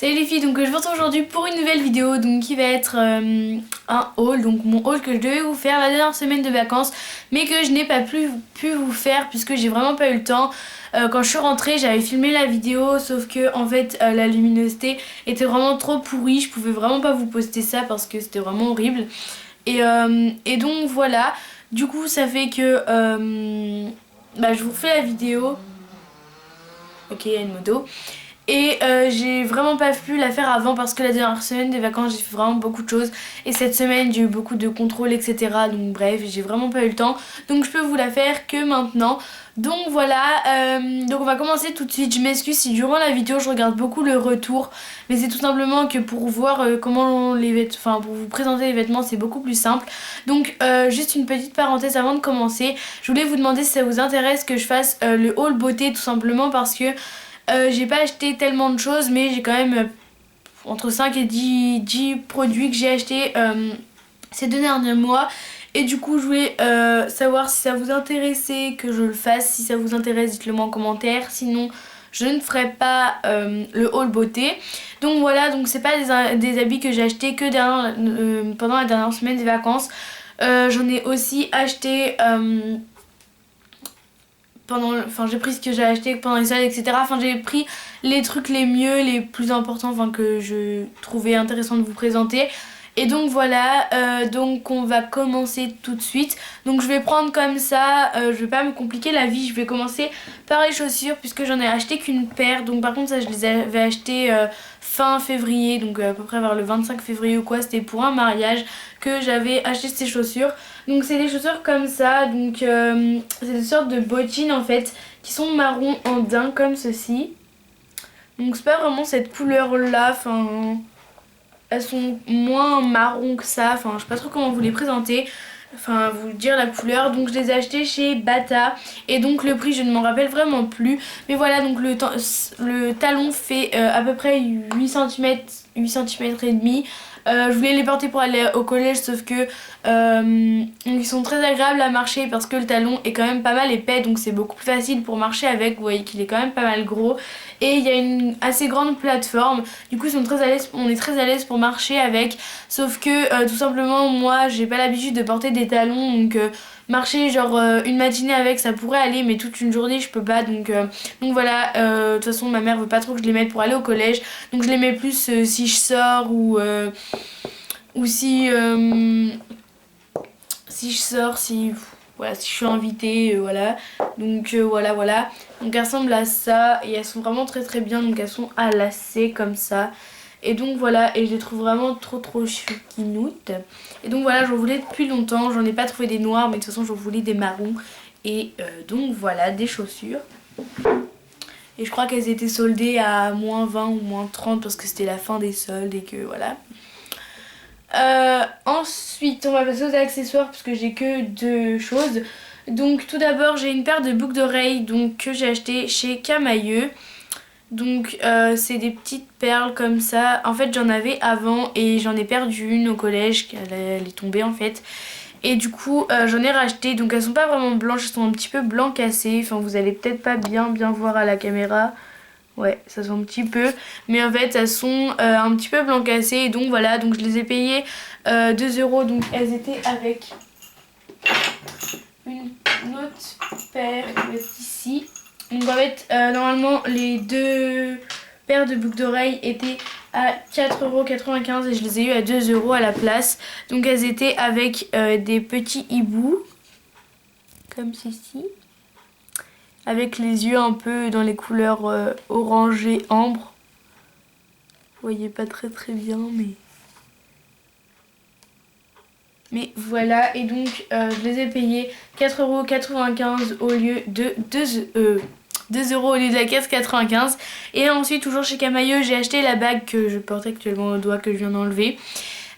Salut les filles, donc je vous retrouve aujourd'hui pour une nouvelle vidéo donc qui va être un haul, donc mon haul que je devais vous faire la dernière semaine de vacances mais que je n'ai pas pu vous faire puisque j'ai vraiment pas eu le temps. Quand je suis rentrée j'avais filmé la vidéo sauf que en fait la luminosité était vraiment trop pourrie, je pouvais vraiment pas vous poster ça parce que c'était vraiment horrible et donc voilà, du coup ça fait que je vous refais la vidéo. Ok, il y a une moto. Et j'ai vraiment pas pu la faire avant parce que la dernière semaine des vacances j'ai fait vraiment beaucoup de choses. Et cette semaine j'ai eu beaucoup de contrôles etc. Donc bref, j'ai vraiment pas eu le temps. Donc je peux vous la faire que maintenant. Donc voilà, donc on va commencer tout de suite. Je m'excuse si durant la vidéo je regarde beaucoup le retour. Mais c'est tout simplement que pour voir comment les vêtements, enfin pour vous présenter les vêtements c'est beaucoup plus simple. Donc juste une petite parenthèse avant de commencer. Je voulais vous demander si ça vous intéresse que je fasse le haul beauté tout simplement parce que j'ai pas acheté tellement de choses mais j'ai quand même entre 5 et 10 produits que j'ai acheté ces 2 derniers mois. Et du coup je voulais savoir si ça vous intéressait que je le fasse. Si ça vous intéresse dites-le moi en commentaire. Sinon je ne ferai pas le haul beauté. Donc voilà, donc c'est pas des habits que j'ai acheté que pendant la dernière semaine des vacances. J'en ai aussi acheté j'ai pris ce que j'ai acheté pendant les soldes etc. Enfin j'ai pris les trucs les mieux, les plus importants, enfin que je trouvais intéressant de vous présenter. Et donc voilà, donc on va commencer tout de suite. Donc je vais prendre comme ça, je vais pas me compliquer la vie, je vais commencer par les chaussures puisque j'en ai acheté qu'une paire. Donc par contre ça je les avais achetées fin février, donc à peu près vers le 25 février ou quoi, c'était pour un mariage que j'avais acheté ces chaussures. Donc c'est des chaussures comme ça, donc c'est des sortes de bottines en fait qui sont marron en daim comme ceci. Donc c'est pas vraiment cette couleur là, enfin elles sont moins marron que ça, enfin je sais pas trop comment vous les présenter, enfin vous dire la couleur. Donc je les ai achetées chez Bata et donc le prix je ne m'en rappelle vraiment plus. Mais voilà, donc le talon fait à peu près 8 cm, 8 cm et demi. Je voulais les porter pour aller au collège sauf que ils sont très agréables à marcher parce que le talon est quand même pas mal épais, donc c'est beaucoup plus facile pour marcher avec. Vous voyez qu'il est quand même pas mal gros et il y a une assez grande plateforme, du coup on est très à l'aise pour marcher avec. Sauf que tout simplement moi j'ai pas l'habitude de porter des talons, donc marcher genre une matinée avec ça pourrait aller mais toute une journée je peux pas. Donc voilà, de toute façon ma mère veut pas trop que je les mette pour aller au collège, donc je les mets plus si je sors ou si je sors, voilà, si je suis invitée, voilà. Donc voilà. Donc elles ressemblent à ça et elles sont vraiment très très bien, donc elles sont à lacets comme ça. Et donc voilà, et je les trouve vraiment trop chouquinoutes. Et donc voilà, j'en voulais depuis longtemps, j'en ai pas trouvé des noirs mais de toute façon j'en voulais des marrons. Et donc voilà, des chaussures. Et je crois qu'elles étaient soldées à moins 20 ou moins 30 parce que c'était la fin des soldes et que voilà. Ensuite on va passer aux accessoires parce que j'ai que 2 choses. Donc tout d'abord j'ai une paire de boucles d'oreilles que j'ai acheté chez Camailleux. Donc c'est des petites perles comme ça. En fait j'en avais avant et j'en ai perdu une au collège, elle est tombée en fait. Et du coup j'en ai racheté, donc elles sont pas vraiment blanches, elles sont un petit peu blanc cassé. Enfin vous allez peut-être pas bien voir à la caméra. Ouais, ça sent un petit peu. Mais en fait, elles sont un petit peu blanc cassé. Et donc voilà, donc je les ai payées 2 €. Donc elles étaient avec une autre paire qui va être ici. Donc en fait, normalement, les 2 paires de boucles d'oreilles étaient à 4,95 € et je les ai eu à 2 € à la place. Donc elles étaient avec des petits hiboux, comme ceci. Avec les yeux un peu dans les couleurs orangé ambre. Vous voyez pas très bien mais voilà. Et donc je les ai payés 4,95 € au lieu de 2 € au lieu de la 4,95 €. Et ensuite toujours chez Camailleux j'ai acheté la bague que je porte actuellement au doigt que je viens d'enlever.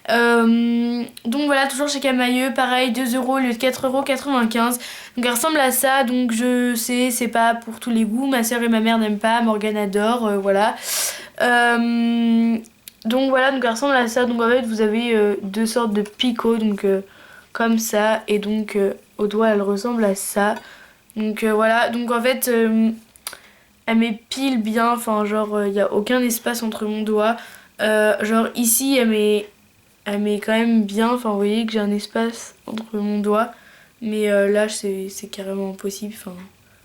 Donc voilà, toujours chez Camailleux, pareil 2 € au lieu de 4,95 €. Donc elle ressemble à ça, donc je sais c'est pas pour tous les goûts, ma soeur et ma mère n'aiment pas, Morgane adore, voilà. Donc voilà, donc elle ressemble à ça. Donc en fait vous avez 2 sortes de picots, donc comme ça, et donc au doigt elle ressemble à ça. Donc voilà, donc en fait elle m'épile bien, enfin genre il n'y a aucun espace entre mon doigt. Genre ici elle met quand même bien, enfin vous voyez que j'ai un espace entre mon doigt. Mais là c'est carrément impossible, enfin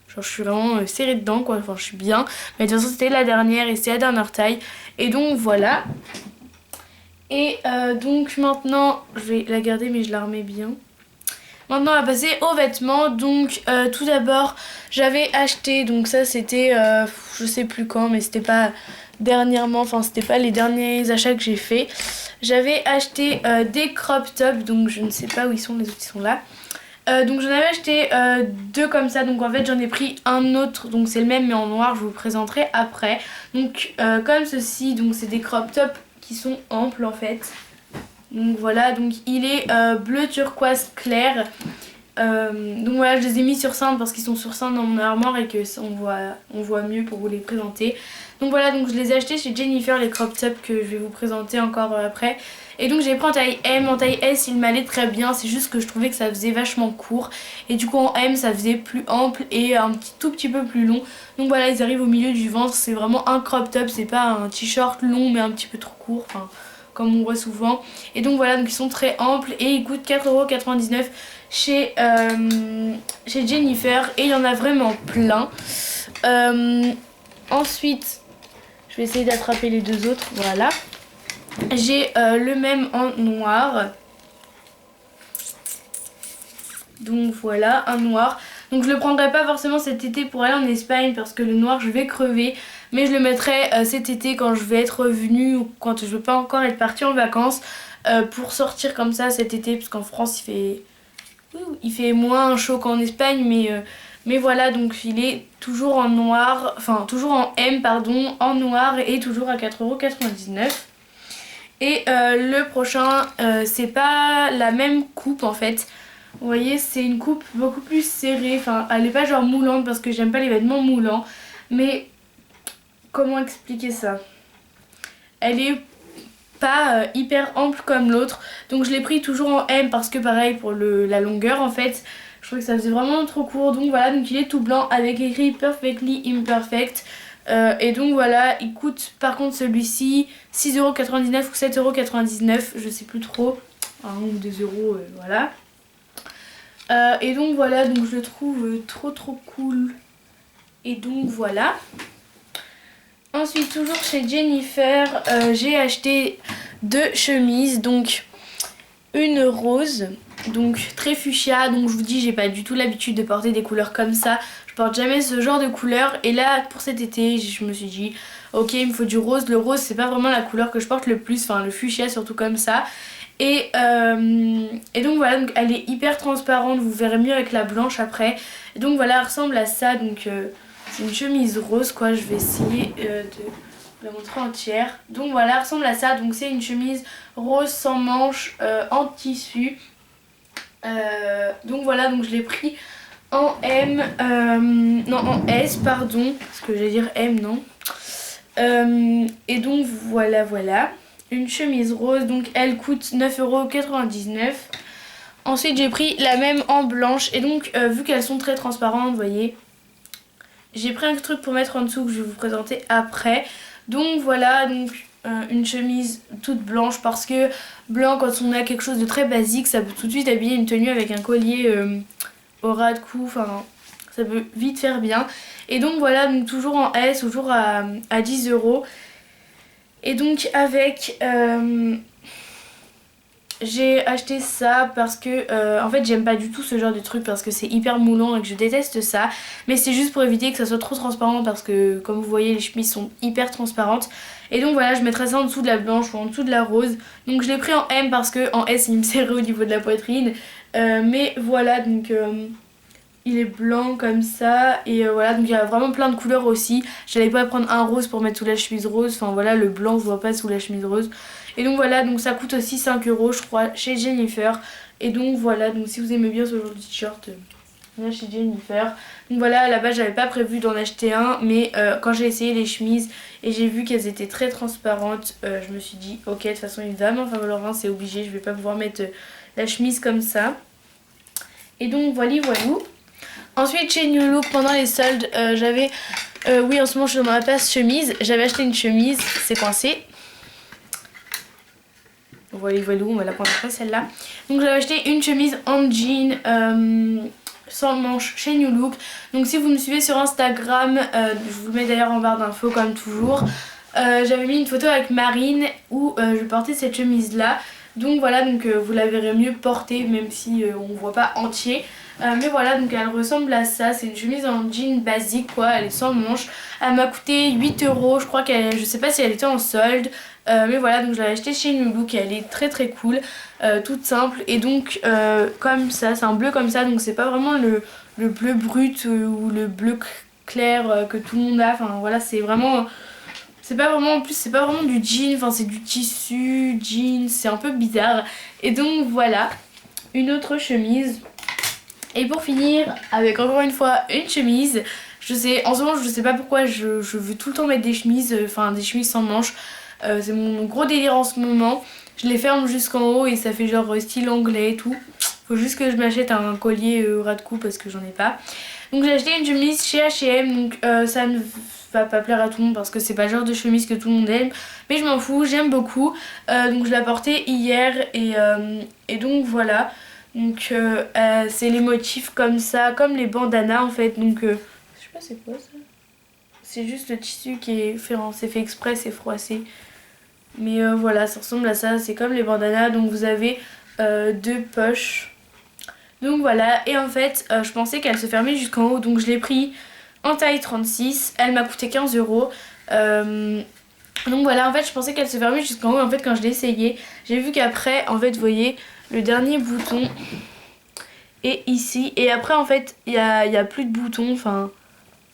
genre je suis vraiment serrée dedans quoi, enfin je suis bien. Mais de toute façon c'était la dernière et c'est la dernière taille. Et donc voilà. Et donc maintenant je vais la garder mais je la remets bien. Maintenant on va passer aux vêtements. Donc tout d'abord j'avais acheté, donc ça c'était je sais plus quand mais c'était pas dernièrement, enfin c'était pas les derniers achats que j'ai fait. J'avais acheté des crop tops, donc je ne sais pas où ils sont, les autres ils sont là. Donc j'en avais acheté deux comme ça, donc en fait j'en ai pris un autre, donc c'est le même mais en noir, je vous le présenterai après. Donc comme ceci, donc c'est des crop tops qui sont amples en fait. Donc voilà, donc il est bleu turquoise clair. Donc voilà, je les ai mis sur cintre parce qu'ils sont sur cintre dans mon armoire et que on voit mieux pour vous les présenter. Donc voilà, donc je les ai achetés chez Jennifer, les crop tops que je vais vous présenter encore après. Et donc j'ai pris en taille M, en taille S il m'allait très bien, c'est juste que je trouvais que ça faisait vachement court. Et du coup en M ça faisait plus ample et tout petit peu plus long. Donc voilà, ils arrivent au milieu du ventre, c'est vraiment un crop top, c'est pas un t-shirt long mais un petit peu trop court, enfin comme on voit souvent. Et donc voilà, donc ils sont très amples et ils coûtent 4,99€ chez Jennifer et il y en a vraiment plein. Ensuite, je vais essayer d'attraper les deux autres, voilà. J'ai le même en noir. Donc voilà, un noir. Donc je le prendrai pas forcément cet été pour aller en Espagne parce que le noir je vais crever. Mais je le mettrai cet été quand je vais être revenue ou quand je veux pas encore être partie en vacances pour sortir comme ça cet été parce qu'en France il fait moins chaud qu'en Espagne mais voilà, donc il est toujours en noir, enfin toujours en M pardon, en noir et toujours à 4,99€. Et le prochain c'est pas la même coupe en fait. Vous voyez, c'est une coupe beaucoup plus serrée, enfin elle est pas genre moulante parce que j'aime pas les vêtements moulants. Mais comment expliquer ça? Elle est pas hyper ample comme l'autre, donc je l'ai pris toujours en M parce que pareil pour la longueur en fait je trouvais que ça faisait vraiment trop court. Donc voilà, donc il est tout blanc avec écrit Perfectly Imperfect. Et donc voilà, il coûte par contre celui-ci 6,99€ ou 7,99€, je sais plus trop, 1 ou 2€, voilà. Et donc voilà, donc je le trouve trop cool. Et donc voilà. Ensuite, toujours chez Jennifer, j'ai acheté deux chemises. Donc une rose, donc très fuchsia. Donc je vous dis, j'ai pas du tout l'habitude de porter des couleurs comme ça. Je porte jamais ce genre de couleur. Et là, pour cet été, je me suis dit, ok, il me faut du rose. Le rose, c'est pas vraiment la couleur que je porte le plus. Enfin, le fuchsia surtout comme ça. Et donc voilà, donc elle est hyper transparente, vous verrez mieux avec la blanche après. Et donc voilà, elle ressemble à ça, donc c'est une chemise rose quoi, je vais essayer de la montrer entière. Donc voilà, elle ressemble à ça, donc c'est une chemise rose sans manches en tissu. Donc voilà, donc je l'ai pris en M, non en S pardon, parce que j'allais dire M non. Et donc voilà. Une chemise rose, donc elle coûte 9,99€. Ensuite j'ai pris la même en blanche et donc vu qu'elles sont très transparentes, vous voyez, j'ai pris un truc pour mettre en dessous que je vais vous présenter après. Donc voilà, donc une chemise toute blanche parce que blanc quand on a quelque chose de très basique, ça peut tout de suite habiller une tenue avec un collier au ras de cou, enfin ça peut vite faire bien. Et donc voilà, donc toujours en S, toujours à 10€. Et donc avec j'ai acheté ça parce que en fait j'aime pas du tout ce genre de truc parce que c'est hyper moulant et que je déteste ça. Mais c'est juste pour éviter que ça soit trop transparent parce que comme vous voyez les chemises sont hyper transparentes. Et donc voilà, je mettrai ça en dessous de la blanche ou en dessous de la rose. Donc je l'ai pris en M parce que en S il me serrait au niveau de la poitrine. Mais voilà, donc il est blanc comme ça et voilà, donc il y a vraiment plein de couleurs aussi. J'allais pas prendre un rose pour mettre sous la chemise rose, enfin voilà, le blanc je vois pas sous la chemise rose. Et donc voilà, donc ça coûte aussi 5€ je crois chez Jennifer. Et donc voilà, donc si vous aimez bien ce genre de t-shirt, là chez Jennifer. Donc voilà, à la base j'avais pas prévu d'en acheter un, mais quand j'ai essayé les chemises et j'ai vu qu'elles étaient très transparentes, je me suis dit ok, de toute façon évidemment, enfin Laurent c'est obligé, je vais pas pouvoir mettre la chemise comme ça. Et donc voilà. Ensuite chez New Look pendant les soldes j'avais Oui, en ce moment je suis dans ma passe chemise. J'avais acheté une chemise, c'est coincé. Voilà, on va la prendre après celle-là. Donc j'avais acheté une chemise en jean sans manches chez New Look. Donc si vous me suivez sur Instagram, je vous le mets d'ailleurs en barre d'infos comme toujours. J'avais mis une photo avec Marine où je portais cette chemise là. Donc voilà, donc vous la verrez mieux portée même si on ne voit pas entier. Mais voilà, donc elle ressemble à ça. C'est une chemise en jean basique quoi, elle est sans manches. Elle m'a coûté 8 €, je crois je sais pas si elle était en solde. Mais voilà, donc je l'ai achetée chez New Look et elle est très très cool, toute simple. Et donc comme ça, c'est un bleu comme ça, donc c'est pas vraiment le bleu brut ou le bleu clair que tout le monde a. Enfin voilà, c'est vraiment... C'est pas vraiment, en plus c'est pas vraiment du jean, enfin c'est du tissu, jean, c'est un peu bizarre. Et donc voilà, une autre chemise. Et pour finir, avec encore une fois une chemise. Je sais, en ce moment je sais pas pourquoi je veux tout le temps mettre des chemises, enfin des chemises sans manches. C'est mon gros délire en ce moment. Je les ferme jusqu'en haut et ça fait genre style anglais et tout. Faut juste que je m'achète un collier ras de cou parce que j'en ai pas. Donc j'ai acheté une chemise chez H&M, donc ça ne va pas plaire à tout le monde parce que c'est pas le genre de chemise que tout le monde aime. Mais je m'en fous, j'aime beaucoup. Donc je l'ai portée hier et donc voilà. Donc c'est les motifs comme ça, comme les bandanas en fait. Donc je sais pas c'est quoi ça. C'est juste le tissu qui est fait, c'est fait exprès, c'est froissé. Mais voilà, ça ressemble à ça, c'est comme les bandanas. Donc vous avez deux poches. Donc voilà, et en fait je pensais qu'elle se fermait jusqu'en haut, donc je l'ai pris en taille 36, elle m'a coûté 15 €. Donc voilà, en fait je pensais qu'elle se fermait jusqu'en haut, en fait quand je l'ai essayé, j'ai vu qu'après, en fait vous voyez, le dernier bouton est ici, et après en fait il y a plus de boutons, enfin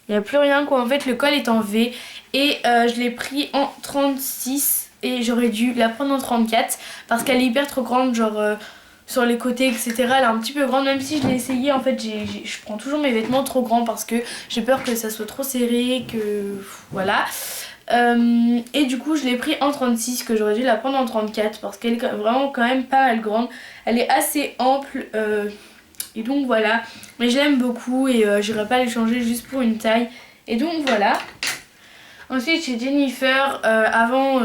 il n'y a plus rien quoi, en fait le col est en V, et je l'ai pris en 36, et j'aurais dû la prendre en 34, parce qu'elle est hyper trop grande, genre... sur les côtés etc, elle est un petit peu grande, même si je l'ai essayé en fait je prends toujours mes vêtements trop grands parce que j'ai peur que ça soit trop serré, que voilà. Et du coup je l'ai pris en 36, que j'aurais dû la prendre en 34 parce qu'elle est vraiment quand même pas mal grande, elle est assez ample et donc voilà, mais je l'aime beaucoup et j'irai pas les changer juste pour une taille, et donc voilà. Ensuite chez Jennifer, avant,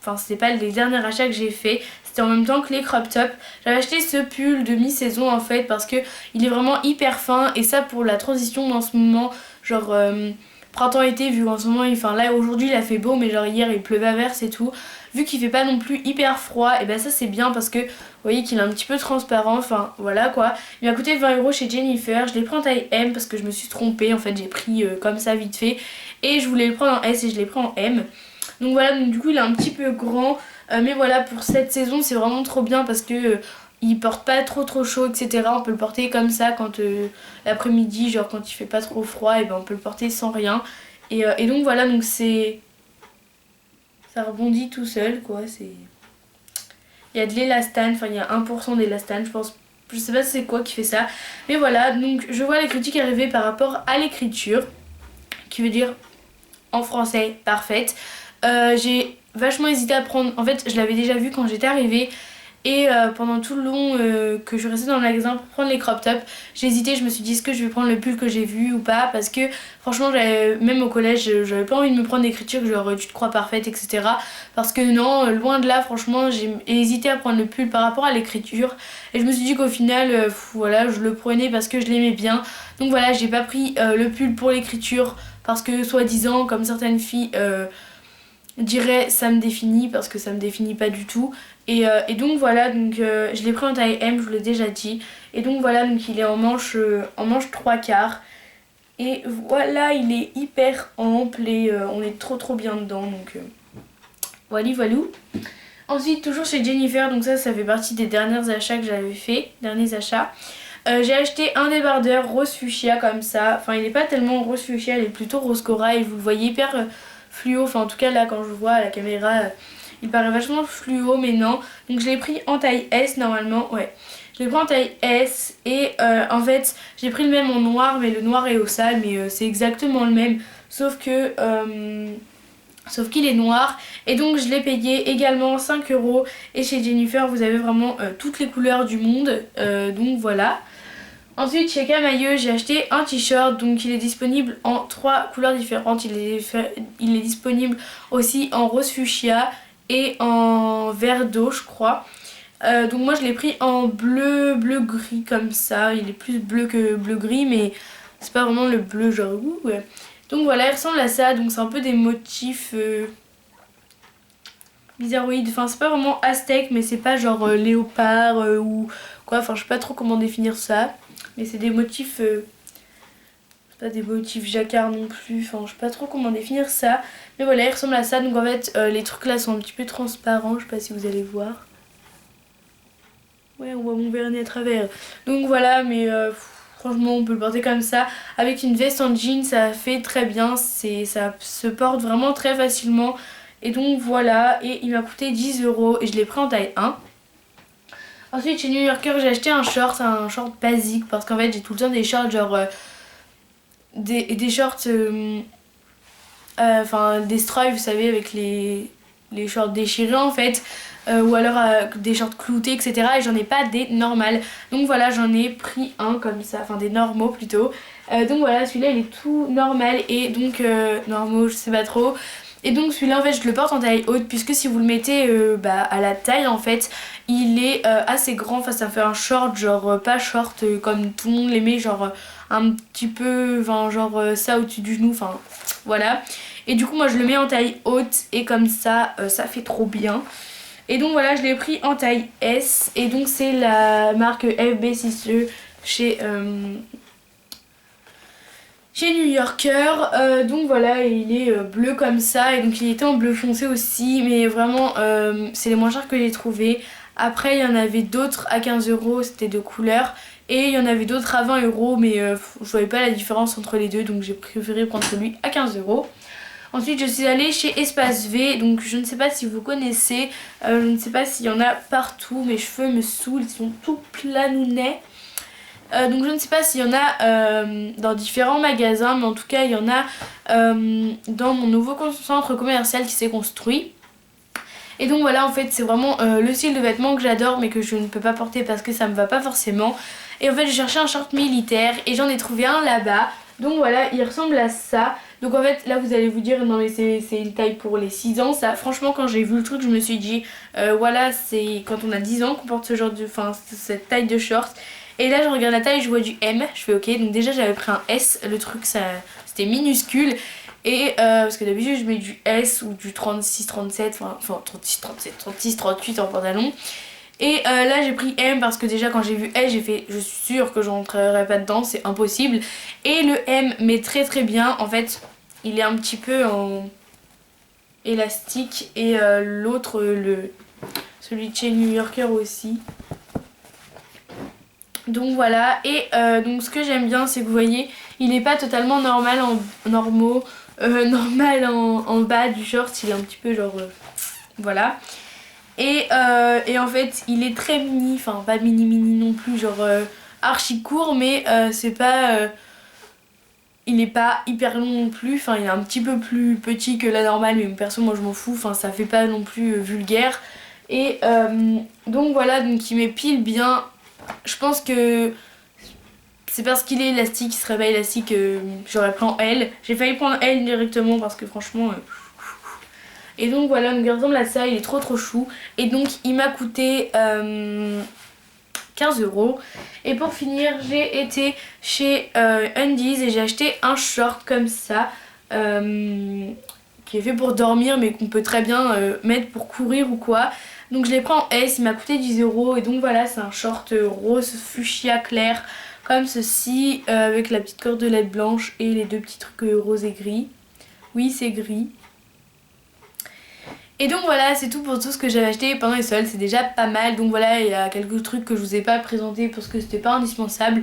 enfin c'était pas les derniers achats que j'ai fait, c'était en même temps que les crop tops. J'avais acheté ce pull de mi-saison en fait parce que il est vraiment hyper fin, et ça pour la transition en ce moment, genre printemps-été, vu qu'en ce moment, enfin là aujourd'hui il a fait beau mais genre hier il pleuvait à verse et tout. Vu qu'il fait pas non plus hyper froid, et ben ça c'est bien parce que vous voyez qu'il est un petit peu transparent, enfin voilà quoi. Il m'a coûté 20 € chez Jennifer, je l'ai pris en taille M parce que je me suis trompée, en fait j'ai pris comme ça vite fait. Et je voulais le prendre en S et je l'ai pris en M. Donc voilà, donc du coup il est un petit peu grand. Mais voilà, pour cette saison c'est vraiment trop bien parce que il porte pas trop chaud etc. On peut le porter comme ça quand l'après-midi, genre quand il fait pas trop froid, et ben on peut le porter sans rien. Et donc voilà, donc c'est... ça rebondit tout seul quoi. C'est... il y a de l'élastane, enfin il y a 1% d'élastane je pense. Je sais pas c'est quoi qui fait ça. Mais voilà, donc je vois les critiques arriver par rapport à l'écriture, qui veut dire en français parfaite. J'ai vachement hésité à prendre, en fait je l'avais déjà vu quand j'étais arrivée, et pendant tout le long que je restais dans le magasin pour prendre les crop tops, j'ai hésité, je me suis dit est-ce que je vais prendre le pull que j'ai vu ou pas, parce que franchement même au collège j'avais pas envie de me prendre d'écriture genre tu te crois parfaite etc, parce que non, loin de là, franchement j'ai hésité à prendre le pull par rapport à l'écriture, et je me suis dit qu'au final voilà, je le prenais parce que je l'aimais bien. Donc voilà, j'ai pas pris le pull pour l'écriture parce que soi-disant, comme certaines filles diraient ça me définit, parce que ça me définit pas du tout. Et donc voilà, donc je l'ai pris en taille M, je vous l'ai déjà dit. Et donc voilà, donc il est en manche 3/4. Et voilà, il est hyper ample et on est trop bien dedans. Donc voilà, voilou. Ensuite, toujours chez Jennifer, donc ça fait partie des derniers achats que j'avais fait, derniers achats. J'ai acheté un débardeur rose fuchsia comme ça, enfin il est pas tellement rose fuchsia, il est plutôt rose corail, vous le voyez hyper fluo, enfin en tout cas là quand je vois à la caméra il paraît vachement fluo, mais non. Donc je l'ai pris en taille S normalement, ouais. Je l'ai pris en taille S et en fait j'ai pris le même en noir, mais le noir est au sale, mais c'est exactement le même, sauf que... sauf qu'il est noir, et donc je l'ai payé également 5 €. Et chez Jennifer vous avez vraiment toutes les couleurs du monde, donc voilà. Ensuite chez Camailleux j'ai acheté un t-shirt, donc il est disponible en 3 couleurs différentes. Il est disponible aussi en rose fuchsia et en vert d'eau je crois. Donc moi je l'ai pris en bleu gris comme ça. Il est plus bleu que bleu gris, mais c'est pas vraiment le bleu genre ouh, ouais. Donc voilà, il ressemble à ça, donc c'est un peu des motifs bizarroïdes. Enfin c'est pas vraiment aztèque, mais c'est pas genre léopard ou quoi. Enfin je sais pas trop comment définir ça. Mais c'est des motifs, c'est pas des motifs jacquard non plus, enfin je sais pas trop comment définir ça. Mais voilà, il ressemble à ça, donc en fait les trucs là sont un petit peu transparents, je sais pas si vous allez voir. Ouais, on voit mon vernis à travers. Donc voilà, mais franchement on peut le porter comme ça. Avec une veste en jean, ça fait très bien, ça se porte vraiment très facilement. Et donc voilà, et il m'a coûté 10 € et je l'ai pris en taille 1. Ensuite chez New Yorker j'ai acheté un short basique parce qu'en fait j'ai tout le temps des shorts genre des shorts enfin des strays vous savez avec les shorts déchirés en fait ou alors des shorts cloutés etc. Et j'en ai pas des normales, donc voilà j'en ai pris un comme ça, enfin des normaux plutôt. Donc voilà celui-là il est tout normal et donc normaux je sais pas trop. Et donc celui-là en fait je le porte en taille haute puisque si vous le mettez à la taille en fait il est assez grand, enfin ça fait un short genre pas short comme tout le monde les met genre un petit peu enfin, genre ça au-dessus du genou, enfin voilà. Et du coup moi je le mets en taille haute et comme ça ça fait trop bien. Et donc voilà je l'ai pris en taille S et donc c'est la marque FB6E chez New Yorker. Donc voilà il est bleu comme ça et donc il était en bleu foncé aussi, mais vraiment c'est les moins chers que j'ai trouvé. Après il y en avait d'autres à 15 €, c'était de couleurs, et il y en avait d'autres à 20 €, mais je voyais pas la différence entre les deux, donc j'ai préféré prendre celui à 15 €. Ensuite je suis allée chez Espace V, donc je ne sais pas si vous connaissez, je ne sais pas s'il y en a partout, mes cheveux me saoulent, ils sont tout planounets. Donc je ne sais pas s'il y en a dans différents magasins, mais en tout cas il y en a dans mon nouveau centre commercial qui s'est construit. Et donc voilà en fait c'est vraiment le style de vêtements que j'adore mais que je ne peux pas porter parce que ça me va pas forcément. Et en fait j'ai cherché un short militaire et j'en ai trouvé un là-bas. Donc voilà il ressemble à ça. Donc en fait là vous allez vous dire non mais c'est une taille pour les 6 ans ça. Franchement quand j'ai vu le truc je me suis dit voilà c'est quand on a 10 ans qu'on porte ce genre de, enfin cette taille de short. Et là je regarde la taille, je vois du M, je fais ok, donc déjà j'avais pris un S, le truc ça c'était minuscule. Et parce que d'habitude je mets du S ou du 36, 37, enfin 36, 37, 36, 38 en pantalon. Et là j'ai pris M parce que déjà quand j'ai vu S j'ai fait je suis sûre que je rentrerai pas dedans, c'est impossible. Et le M met très très bien, en fait il est un petit peu en élastique et l'autre celui de chez New Yorker aussi. Donc voilà, et donc ce que j'aime bien c'est que vous voyez il n'est pas totalement normal normal en bas du short, il est un petit peu genre voilà. Et en fait il est très mini, enfin pas mini non plus, genre archi court, mais c'est pas il est pas hyper long non plus, enfin il est un petit peu plus petit que la normale, mais perso moi je m'en fous, enfin ça fait pas non plus vulgaire. Et donc voilà, donc il met pile bien. Je pense que c'est parce qu'il est élastique, il serait pas élastique, j'aurais pris en L. J'ai failli prendre L directement parce que franchement... Et donc voilà, donc il ressemble à ça, il est trop chou. Et donc il m'a coûté 15 €. Et pour finir, j'ai été chez Undies et j'ai acheté un short comme ça. Qui est fait pour dormir mais qu'on peut très bien mettre pour courir ou quoi. Donc je l'ai pris en S, il m'a coûté 10 € et donc voilà c'est un short rose fuchsia clair comme ceci avec la petite cordelette blanche et les deux petits trucs rose et gris. Oui c'est gris. Et donc voilà c'est tout pour tout ce que j'avais acheté pendant les soldes, c'est déjà pas mal. Donc voilà il y a quelques trucs que je vous ai pas présentés parce que c'était pas indispensable.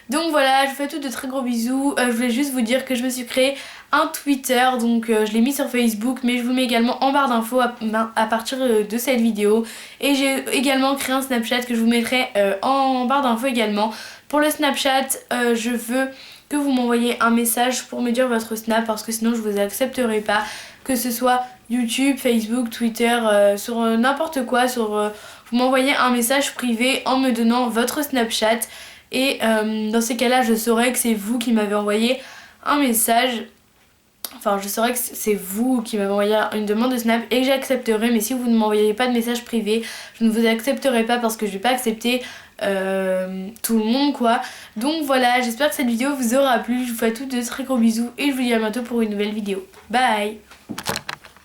Donc voilà, je vous fais tous de très gros bisous. Je voulais juste vous dire que je me suis créé un Twitter, donc je l'ai mis sur Facebook, mais je vous le mets également en barre d'infos à partir de cette vidéo. Et j'ai également créé un Snapchat que je vous mettrai en barre d'infos également. Pour le Snapchat, je veux que vous m'envoyez un message pour me dire votre Snap parce que sinon je vous accepterai pas. Que ce soit YouTube, Facebook, Twitter, sur n'importe quoi, vous m'envoyez un message privé en me donnant votre Snapchat. Et dans ces cas-là, je saurais que c'est vous qui m'avez envoyé un message. Enfin, je saurais que c'est vous qui m'avez envoyé une demande de Snap et que j'accepterai. Mais si vous ne m'envoyez pas de message privé, je ne vous accepterai pas parce que je vais pas accepter tout le monde quoi. Donc voilà, j'espère que cette vidéo vous aura plu. Je vous fais à toutes de très gros bisous et je vous dis à bientôt pour une nouvelle vidéo. Bye!